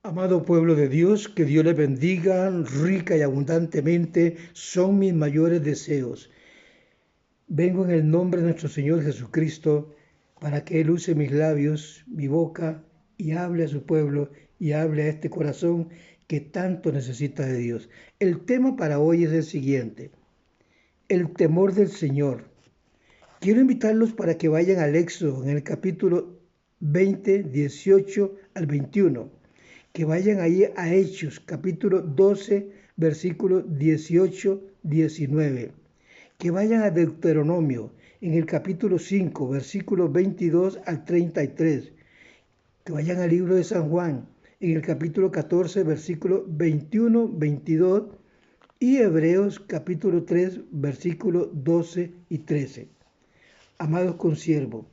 Amado pueblo de Dios, que Dios les bendiga rica y abundantemente, son mis mayores deseos. Vengo en el nombre de nuestro Señor Jesucristo para que Él use mis labios, mi boca y hable a su pueblo y hable a este corazón que tanto necesita de Dios. El tema para hoy es el siguiente: el temor del Señor. Quiero invitarlos para que vayan al Éxodo en el capítulo 20, 18 al 21. Que vayan ahí a Hechos, capítulo 12, versículos 18, 19. Que vayan a Deuteronomio, en el capítulo 5, versículos 22 al 33. Que vayan al libro de San Juan, en el capítulo 14, versículos 21, 22. Y Hebreos, capítulo 3, versículos 12 y 13. Amados consiervos,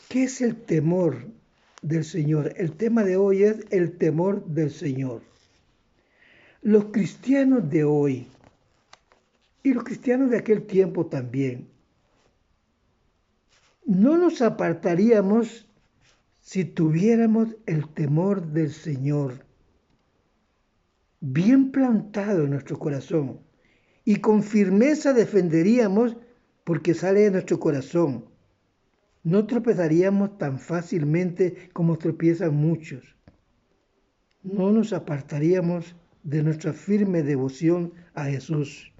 ¿qué es el temor del Señor? El tema de hoy es el temor del Señor. Los cristianos de hoy y los cristianos de aquel tiempo también, no nos apartaríamos si tuviéramos el temor del Señor bien plantado en nuestro corazón y con firmeza defenderíamos porque sale de nuestro corazón. No tropezaríamos tan fácilmente como tropiezan muchos. No nos apartaríamos de nuestra firme devoción a Jesús.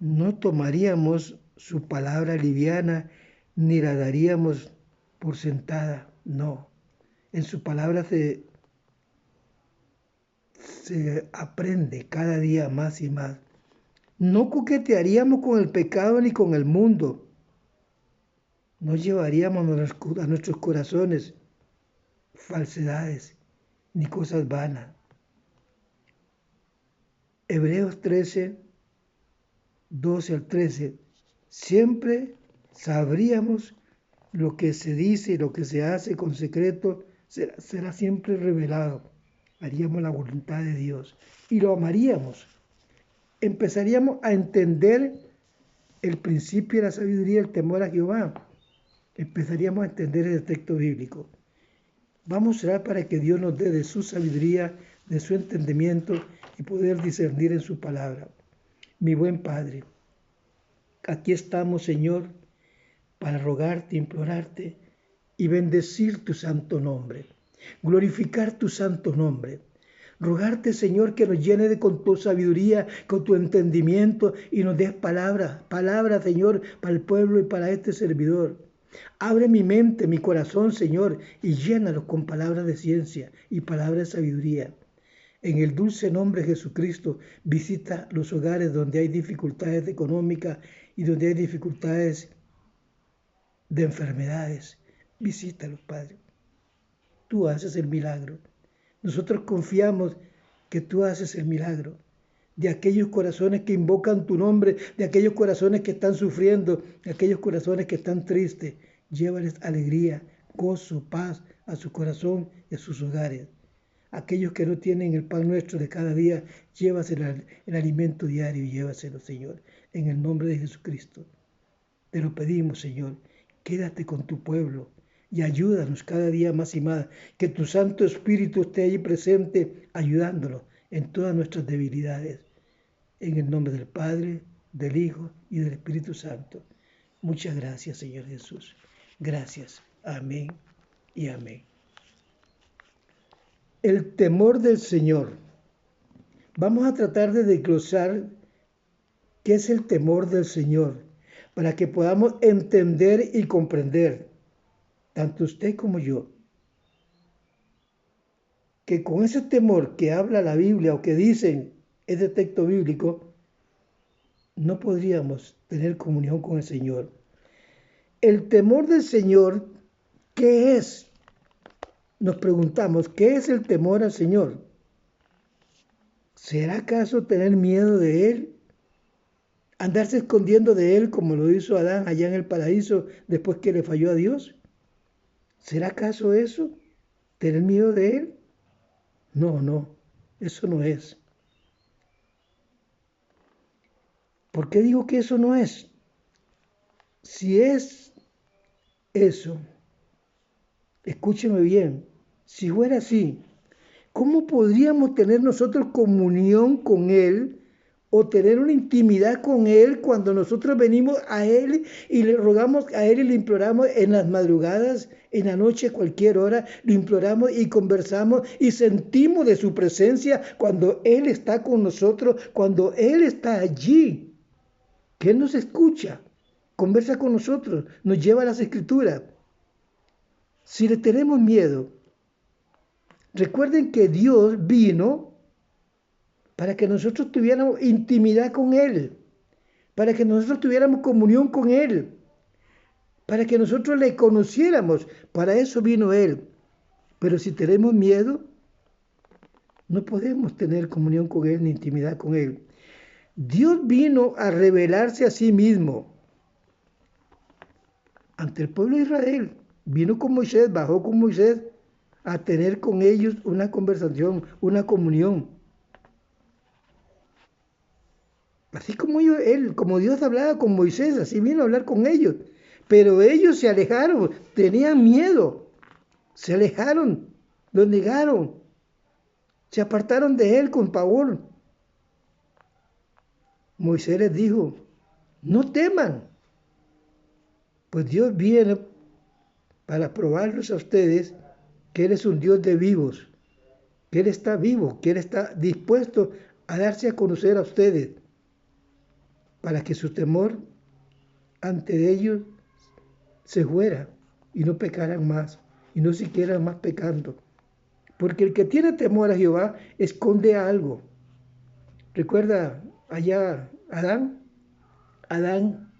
No tomaríamos su palabra liviana ni la daríamos por sentada. No. En su palabra se aprende cada día más y más. No coquetearíamos con el pecado ni con el mundo. No llevaríamos a nuestros corazones falsedades ni cosas vanas. Hebreos 13, 12 al 13. Siempre sabríamos lo que se dice y lo que se hace con secreto será siempre revelado. Haríamos la voluntad de Dios y lo amaríamos. Empezaríamos a entender el principio de la sabiduría, el temor a Jehová. Empezaríamos a entender el texto bíblico. Vamos a orar para que Dios nos dé de su sabiduría, de su entendimiento y poder discernir en su palabra. Mi buen Padre, aquí estamos, Señor, para rogarte, implorarte y bendecir tu santo nombre, glorificar tu santo nombre. Rogarte, Señor, que nos llene con tu sabiduría, con tu entendimiento y nos des palabras, Señor, para el pueblo y para este servidor. Abre mi mente, mi corazón, Señor, y llénalos con palabras de ciencia y palabras de sabiduría. En el dulce nombre de Jesucristo, visita los hogares donde hay dificultades económicas y donde hay dificultades de enfermedades. Visítalos, Padre. Tú haces el milagro. Nosotros confiamos que tú haces el milagro de aquellos corazones que invocan tu nombre, de aquellos corazones que están sufriendo, de aquellos corazones que están tristes. Llévales alegría, gozo, paz a su corazón y a sus hogares. Aquellos que no tienen el pan nuestro de cada día, llévaselo el alimento diario y llévaselo, Señor, en el nombre de Jesucristo. Te lo pedimos, Señor, quédate con tu pueblo y ayúdanos cada día más y más, que tu Santo Espíritu esté ahí presente, ayudándonos en todas nuestras debilidades. En el nombre del Padre, del Hijo y del Espíritu Santo. Muchas gracias, Señor Jesús. Gracias. Amén y amén. El temor del Señor. Vamos a tratar de desglosar qué es el temor del Señor, para que podamos entender y comprender, tanto usted como yo, que con ese temor que habla la Biblia o que dicen ese texto bíblico, no podríamos tener comunión con el Señor. El temor del Señor, ¿qué es? Nos preguntamos, ¿qué es el temor al Señor? ¿Será acaso tener miedo de Él? ¿Andarse escondiendo de Él como lo hizo Adán allá en el paraíso después que le falló a Dios? ¿Será acaso eso? ¿Tener miedo de Él? No, eso no es. ¿Por qué digo que eso no es? Si es eso, escúcheme bien, Si fuera así, ¿cómo podríamos tener nosotros comunión con Él o tener una intimidad con Él cuando nosotros venimos a Él y le rogamos a Él y le imploramos en las madrugadas, en la noche, a cualquier hora, lo imploramos y conversamos y sentimos de su presencia cuando Él está con nosotros, cuando Él está allí, que Él nos escucha, conversa con nosotros, nos lleva a las Escrituras? Si le tenemos miedo, recuerden que Dios vino para que nosotros tuviéramos intimidad con Él, para que nosotros tuviéramos comunión con Él, para que nosotros le conociéramos. Para eso vino Él. Pero si tenemos miedo, no podemos tener comunión con Él ni intimidad con Él. Dios vino a revelarse a sí mismo ante el pueblo de Israel. Vino con Moisés, bajó con Moisés a tener con ellos una conversación, una comunión. Así como como Dios hablaba con Moisés, así vino a hablar con ellos. Pero ellos se alejaron, tenían miedo, se alejaron, lo negaron, se apartaron de él con pavor. Moisés les dijo, no teman, pues Dios viene para probarlos a ustedes que Él es un Dios de vivos, que Él está vivo, que Él está dispuesto a darse a conocer a ustedes, para que su temor ante ellos se fuera y no pecaran más, y no siguieran más pecando. Porque el que tiene temor a Jehová esconde algo. Recuerda allá Adán. Adán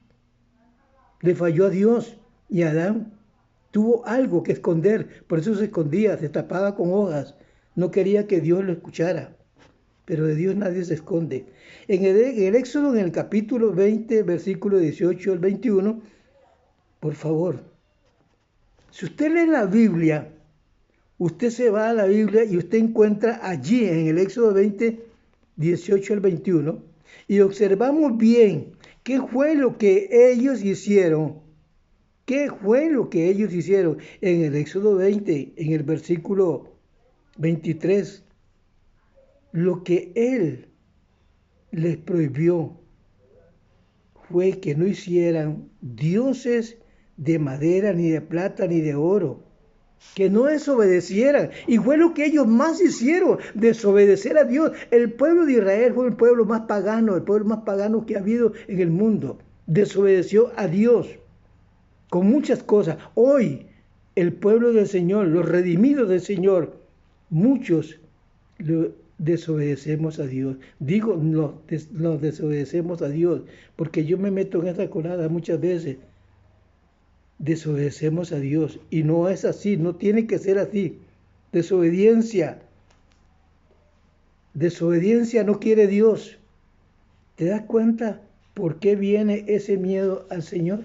le falló a Dios y Adán tuvo algo que esconder. Por eso se escondía, se tapaba con hojas. No quería que Dios lo escuchara. Pero de Dios nadie se esconde. En el Éxodo, en el capítulo 20, versículo 18 al 21, por favor, si usted lee la Biblia, usted se va a la Biblia y usted encuentra allí en el Éxodo 20, 18 al 21, y observamos bien qué fue lo que ellos hicieron. ¿Qué fue lo que ellos hicieron? En el Éxodo 20, en el versículo 23, lo que Él les prohibió fue que no hicieran dioses de madera, ni de plata, ni de oro, que no desobedecieran. Y fue lo que ellos más hicieron, desobedecer a Dios. El pueblo de Israel fue el pueblo más pagano que ha habido en el mundo. Desobedeció a Dios con muchas cosas. Hoy, el pueblo del Señor, los redimidos del Señor, muchos desobedecemos a Dios. Digo, nos desobedecemos a Dios, porque yo me meto en esa colada muchas veces. Desobedecemos a Dios y no es así, no tiene que ser así. Desobediencia no quiere Dios. ¿Te das cuenta por qué viene ese miedo al Señor?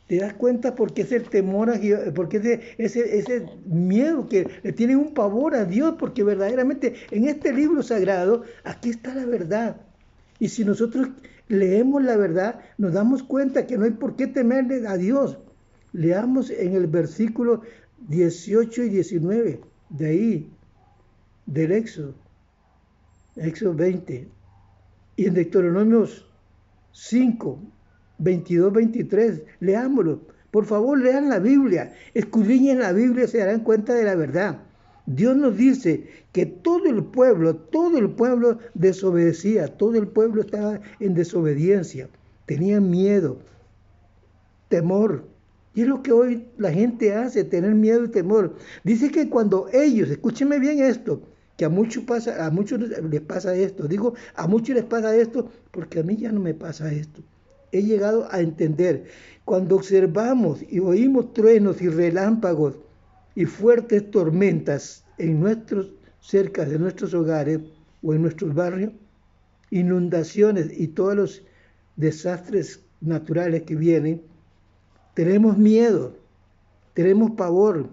¿Te das cuenta por qué es el temor a Dios? ¿Por qué ese miedo que le tiene un pavor a Dios? Porque verdaderamente en este libro sagrado, aquí está la verdad. Y si nosotros leemos la verdad, nos damos cuenta que no hay por qué temerle a Dios. Leamos en el versículo 18 y 19, de ahí, del Éxodo 20. Y en Deuteronomios 5, 22, 23, leámoslo. Por favor, lean la Biblia, escudriñen la Biblia y se darán cuenta de la verdad. Dios nos dice que todo el pueblo desobedecía, todo el pueblo estaba en desobediencia, tenían miedo, temor. Y es lo que hoy la gente hace, tener miedo y temor. Dice que cuando ellos, escúchenme bien esto, que a muchos les pasa esto. Digo, a muchos les pasa esto porque a mí ya no me pasa esto. He llegado a entender, cuando observamos y oímos truenos y relámpagos y fuertes tormentas cerca de nuestros hogares o en nuestros barrios, inundaciones y todos los desastres naturales que vienen, tenemos miedo, tenemos pavor.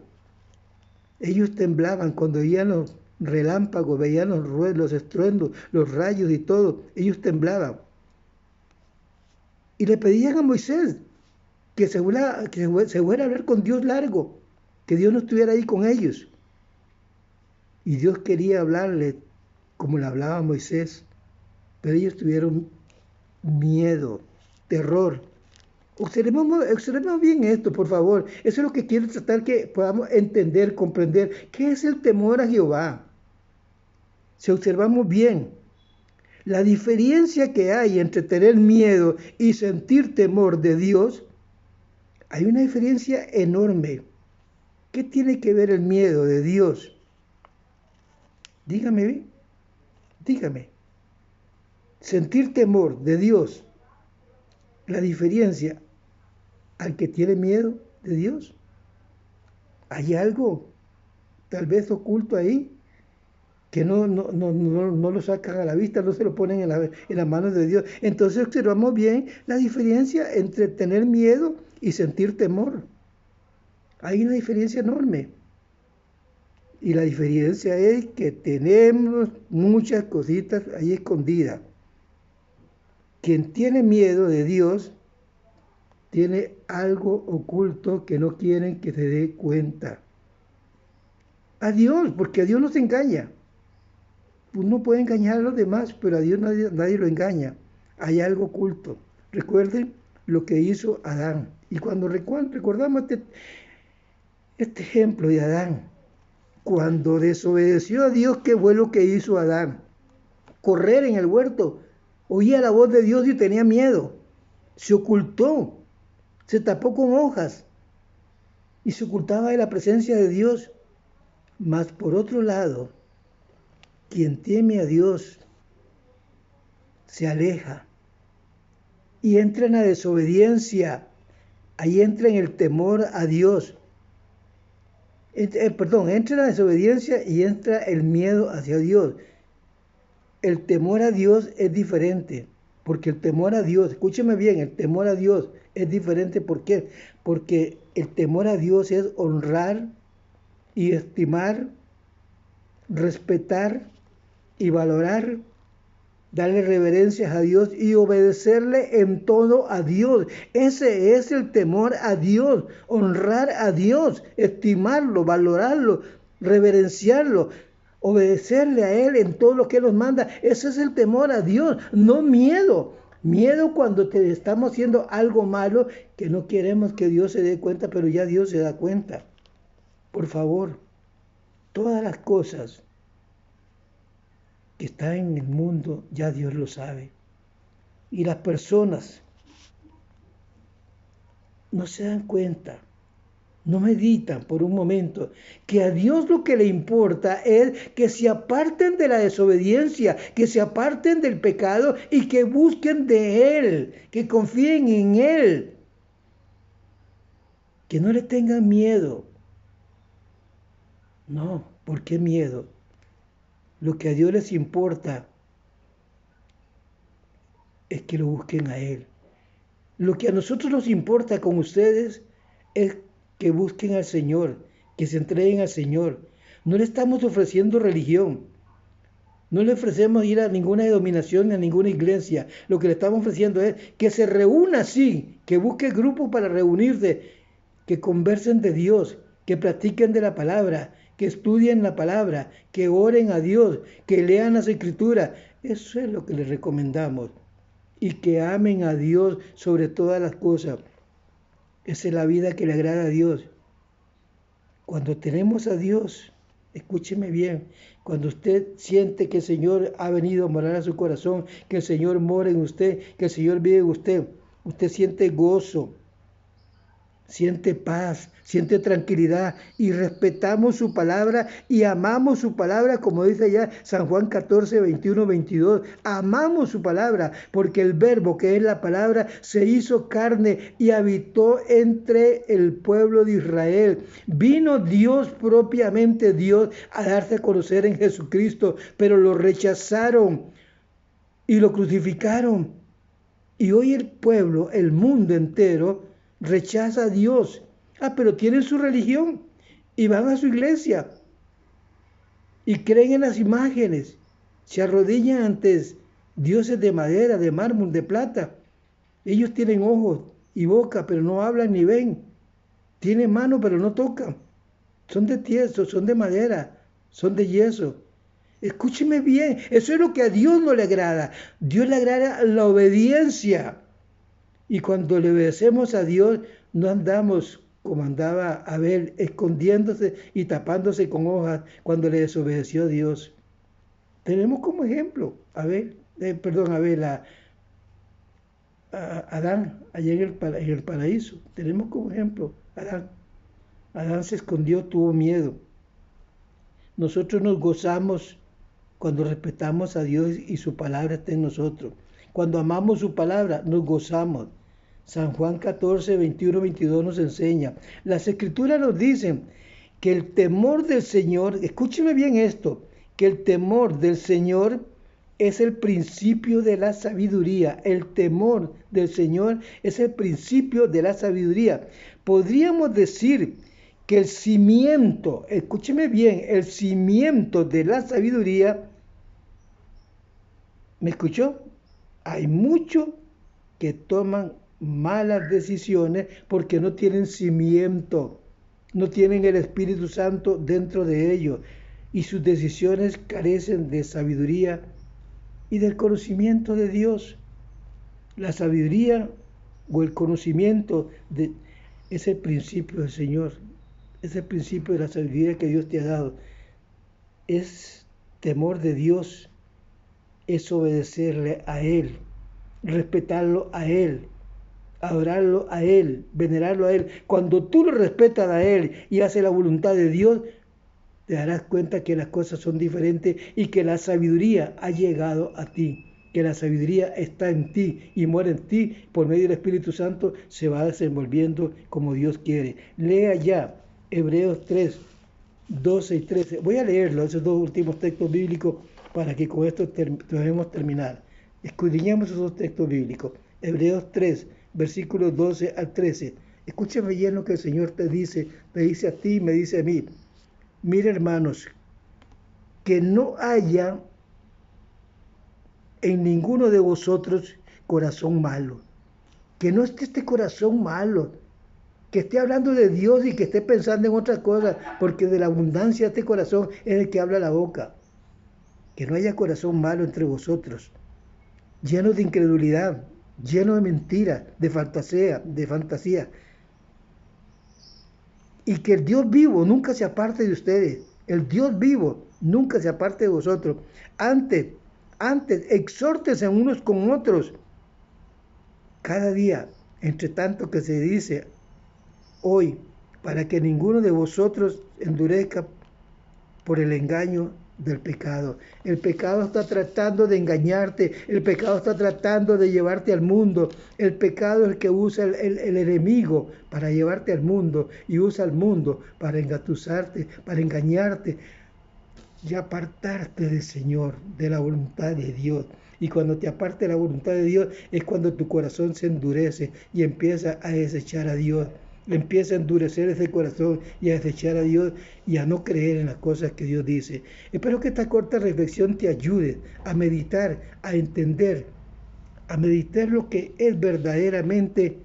Ellos temblaban cuando veían los relámpagos, veían los estruendos, los rayos y todo. Ellos temblaban. Y le pedían a Moisés que se fuera a hablar con Dios largo, que Dios no estuviera ahí con ellos. Y Dios quería hablarle como le hablaba a Moisés, pero ellos tuvieron miedo, terror. Observemos bien esto, por favor. Eso es lo que quiero tratar que podamos entender, comprender. ¿Qué es el temor a Jehová? Si observamos bien, la diferencia que hay entre tener miedo y sentir temor de Dios, hay una diferencia enorme. ¿Qué tiene que ver el miedo de Dios? Dígame, dígame. Sentir temor de Dios, la diferencia al que tiene miedo de Dios. ¿Hay algo tal vez oculto ahí que no lo sacan a la vista, no se lo ponen en las manos de Dios? Entonces observamos bien la diferencia entre tener miedo y sentir temor. Hay una diferencia enorme. Y la diferencia es que tenemos muchas cositas ahí escondidas. Quien tiene miedo de Dios tiene algo oculto que no quieren que se dé cuenta. A Dios, porque a Dios no se engaña. Uno puede engañar a los demás, pero a Dios nadie lo engaña. Hay algo oculto. Recuerden lo que hizo Adán. Y cuando recordamos este ejemplo de Adán, cuando desobedeció a Dios, ¿qué fue lo que hizo Adán? Correr en el huerto. Oía la voz de Dios y tenía miedo. Se ocultó. Se tapó con hojas. Y se ocultaba de la presencia de Dios. Mas por otro lado, quien teme a Dios se aleja y entra en la desobediencia. Ahí entra en el temor a Dios. Entra en la desobediencia y entra el miedo hacia Dios. El temor a Dios es diferente, porque el temor a Dios, escúcheme bien, el temor a Dios es diferente. ¿Por qué? Porque el temor a Dios es honrar y estimar, respetar y valorar, darle reverencias a Dios y obedecerle en todo a Dios. Ese es el temor a Dios, honrar a Dios, estimarlo, valorarlo, reverenciarlo, obedecerle a Él en todo lo que Él nos manda. Ese es el temor a Dios, no miedo. Miedo cuando estamos haciendo algo malo que no queremos que Dios se dé cuenta, pero ya Dios se da cuenta. Por favor, todas las cosas que están en el mundo, ya Dios lo sabe. Y las personas no se dan cuenta, no meditan por un momento, que a Dios lo que le importa es que se aparten de la desobediencia, que se aparten del pecado y que busquen de Él, que confíen en Él, que no le tengan miedo. No, ¿por qué miedo? Lo que a Dios les importa es que lo busquen a Él. Lo que a nosotros nos importa con ustedes es que busquen al Señor, que se entreguen al Señor. No le estamos ofreciendo religión. No le ofrecemos ir a ninguna denominación ni a ninguna iglesia. Lo que le estamos ofreciendo es que se reúna así, que busque grupos para reunirse, que conversen de Dios, que practiquen de la palabra, que estudien la palabra, que oren a Dios, que lean las Escrituras. Eso es lo que les recomendamos. Y que amen a Dios sobre todas las cosas. Esa es la vida que le agrada a Dios. Cuando tenemos a Dios, escúcheme bien, cuando usted siente que el Señor ha venido a morar a su corazón, que el Señor mora en usted, que el Señor vive en usted, usted siente gozo, siente paz, siente tranquilidad y respetamos su palabra y amamos su palabra, como dice allá San Juan 14, 21, 22. Amamos su palabra porque el verbo que es la palabra se hizo carne y habitó entre el pueblo de Israel. Vino Dios, propiamente Dios, a darse a conocer en Jesucristo, pero lo rechazaron y lo crucificaron. Y hoy el pueblo, el mundo entero, rechaza a Dios. Pero tienen su religión y van a su iglesia y creen en las imágenes, se arrodillan ante dioses de madera, de mármol, de plata. Ellos tienen ojos y boca, pero no hablan ni ven. Tienen mano, pero no tocan. Son de tieso, son de madera. son de yeso. Escúcheme bien, eso es lo que a Dios no le agrada. Dios le agrada la obediencia. Y cuando le obedecemos a Dios, no andamos como andaba Abel, escondiéndose y tapándose con hojas cuando le desobedeció a Dios. Tenemos como ejemplo Abel, a Adán, allá en el paraíso. Tenemos como ejemplo Adán. Adán se escondió, tuvo miedo. Nosotros nos gozamos cuando respetamos a Dios y su palabra está en nosotros. Cuando amamos su palabra, nos gozamos. San Juan 14, 21, 22 nos enseña. Las escrituras nos dicen que el temor del Señor, escúcheme bien esto, que el temor del Señor es el principio de la sabiduría. El temor del Señor es el principio de la sabiduría. Podríamos decir que el cimiento, escúcheme bien, el cimiento de la sabiduría, ¿me escuchó? Hay muchos que toman malas decisiones porque no tienen cimiento, no tienen el Espíritu Santo dentro de ellos y sus decisiones carecen de sabiduría y del conocimiento de Dios. La sabiduría o el conocimiento es el principio del Señor, es el principio de la sabiduría que Dios te ha dado. Es temor de Dios, es obedecerle a Él, respetarlo a Él, adorarlo a Él, venerarlo a Él. Cuando tú lo respetas a Él y haces la voluntad de Dios, te darás cuenta que las cosas son diferentes y que la sabiduría ha llegado a ti, que la sabiduría está en ti y muere en ti por medio del Espíritu Santo, se va desenvolviendo como Dios quiere. Lea ya Hebreos 3, 12 y 13. Voy a leerlo, esos dos últimos textos bíblicos, para que con esto debemos terminar. Escudriñemos esos textos bíblicos. Hebreos 3, versículos 12 al 13. Escúchame bien lo que el Señor te dice a ti y me dice a mí. Mira, hermanos, que no haya en ninguno de vosotros corazón malo. Que no esté este corazón malo. Que esté hablando de Dios y que esté pensando en otras cosas, porque de la abundancia de este corazón es el que habla la boca. Que no haya corazón malo entre vosotros, lleno de incredulidad, lleno de mentiras, de fantasía. Y que el Dios vivo nunca se aparte de ustedes. El Dios vivo nunca se aparte de vosotros. Antes, exhórtense unos con otros. Cada día, entre tanto que se dice hoy, para que ninguno de vosotros endurezca por el engaño del pecado. El pecado está tratando de engañarte, el pecado está tratando de llevarte al mundo, el pecado es el que usa el enemigo para llevarte al mundo y usa el mundo para engatusarte, para engañarte y apartarte del Señor, de la voluntad de Dios. Y cuando te aparte de la voluntad de Dios es cuando tu corazón se endurece y empieza a desechar a Dios. Empieza a endurecer ese corazón y a desechar a Dios y a no creer en las cosas que Dios dice. Espero que esta corta reflexión te ayude a meditar, a entender, a meditar lo que es verdaderamente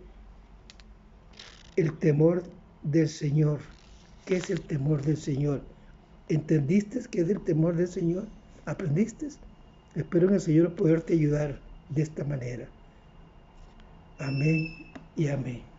el temor del Señor. ¿Qué es el temor del Señor? ¿Entendiste qué es el temor del Señor? ¿Aprendiste? Espero en el Señor poderte ayudar de esta manera. Amén y amén.